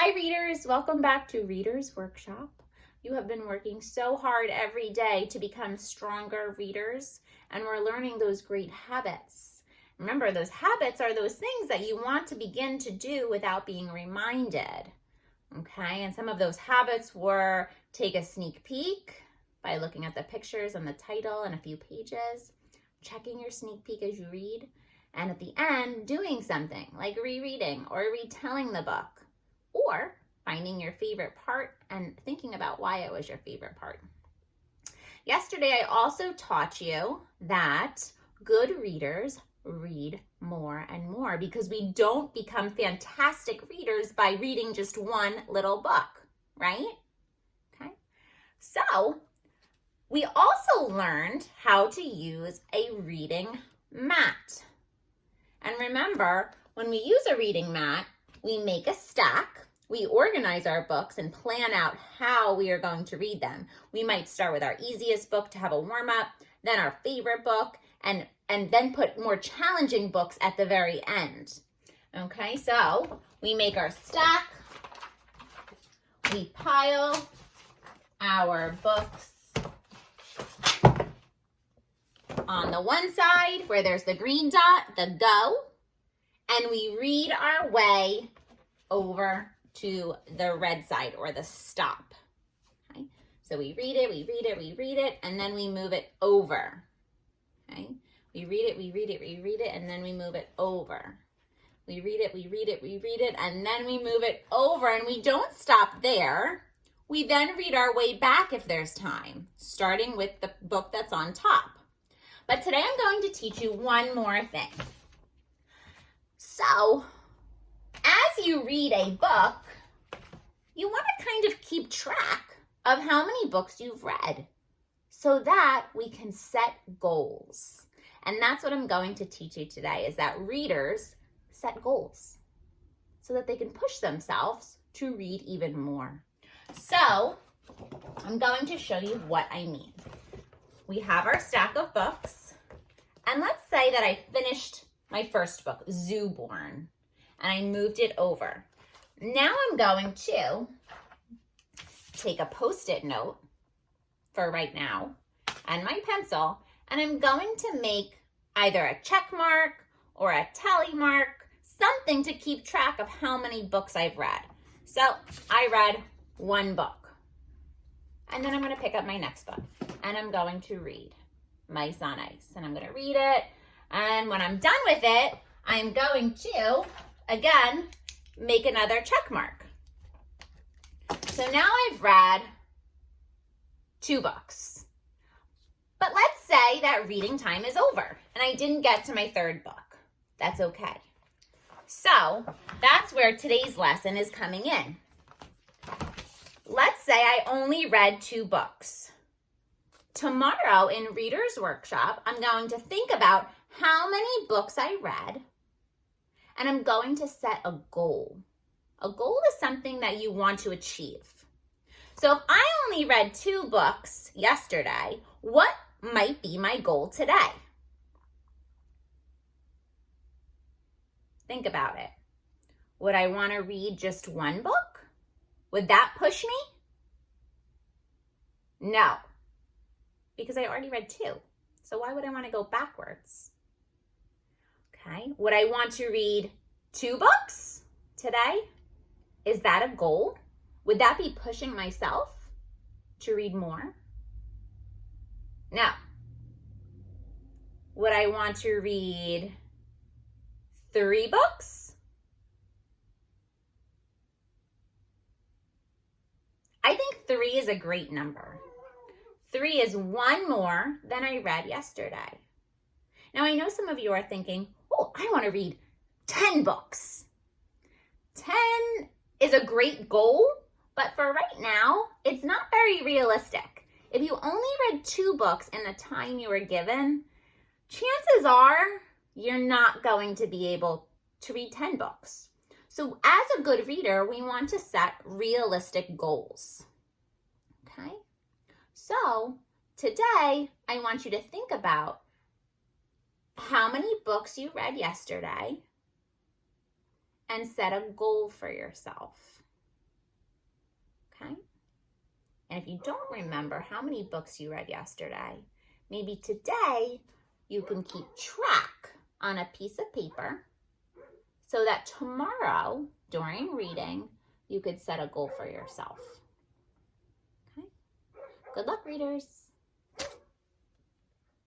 Hi readers, welcome back to Readers Workshop. You have been working so hard every day to become stronger readers, and we're learning those great habits. Remember, those habits are those things that you want to begin to do without being reminded. Okay, and some of those habits were take a sneak peek by looking at the pictures and the title and a few pages, checking your sneak peek as you read, and at the end, doing something like rereading or retelling the book, or finding your favorite part and thinking about why it was your favorite part. Yesterday, I also taught you that good readers read more and more because we don't become fantastic readers by reading just one little book, right? Okay. So, we also learned how to use a reading mat. And remember, when we use a reading mat, we make a stack. We organize our books and plan out how we are going to read them. We might start with our easiest book to have a warm-up, then our favorite book, and then put more challenging books at the very end. Okay, so we make our stack. We pile our books on the one side where there's the green dot, the go, and we read our way over to the red side or the stop. Okay, so we read it, and then we move it over. Okay, we read it, and then we move it over. We read it, and then we move it over, and we don't stop there. We then read our way back if there's time, starting with the book that's on top. But today I'm going to teach you one more thing. So, as you read a book, you want to kind of keep track of how many books you've read so that we can set goals. And that's what I'm going to teach you today, is that readers set goals so that they can push themselves to read even more. So, I'm going to show you what I mean. We have our stack of books, and let's say that I finished my first book, Zooborn, and I moved it over. Now I'm going to take a Post-it note for right now and my pencil, and I'm going to make either a check mark or a tally mark, something to keep track of how many books I've read. So I read one book, and then I'm going to pick up my next book, and I'm going to read Mice on Ice, and I'm going to read it, and when I'm done with it, I'm going to, again, make another check mark. So now I've read 2 books. But let's say that reading time is over and I didn't get to my 3rd book. That's okay. So that's where today's lesson is coming in. Let's say I only read 2 books. Tomorrow in Reader's Workshop, I'm going to think about how many books I read, and I'm going to set a goal. A goal is something that you want to achieve. So if I only read 2 books yesterday, what might be my goal today? Think about it. Would I want to read just 1 book? Would that push me? No, because I already read 2. So why would I want to go backwards? Okay, would I want to read 2 books today? Is that a goal? Would that be pushing myself to read more? No. Would I want to read 3 books? I think 3 is a great number. 3 is 1 more than I read yesterday. Now, I know some of you are thinking, oh, I want to read 10 books. 10 is a great goal, but for right now, it's not very realistic. If you only read 2 books in the time you were given, chances are you're not going to be able to read 10 books. So as a good reader, we want to set realistic goals. Okay? So today, I want you to think about how many books you read yesterday and set a goal for yourself. okay? And if you don't remember how many books you read yesterday, maybe today you can keep track on a piece of paper so that tomorrow during reading, you could set a goal for yourself. Okay? Good luck, readers.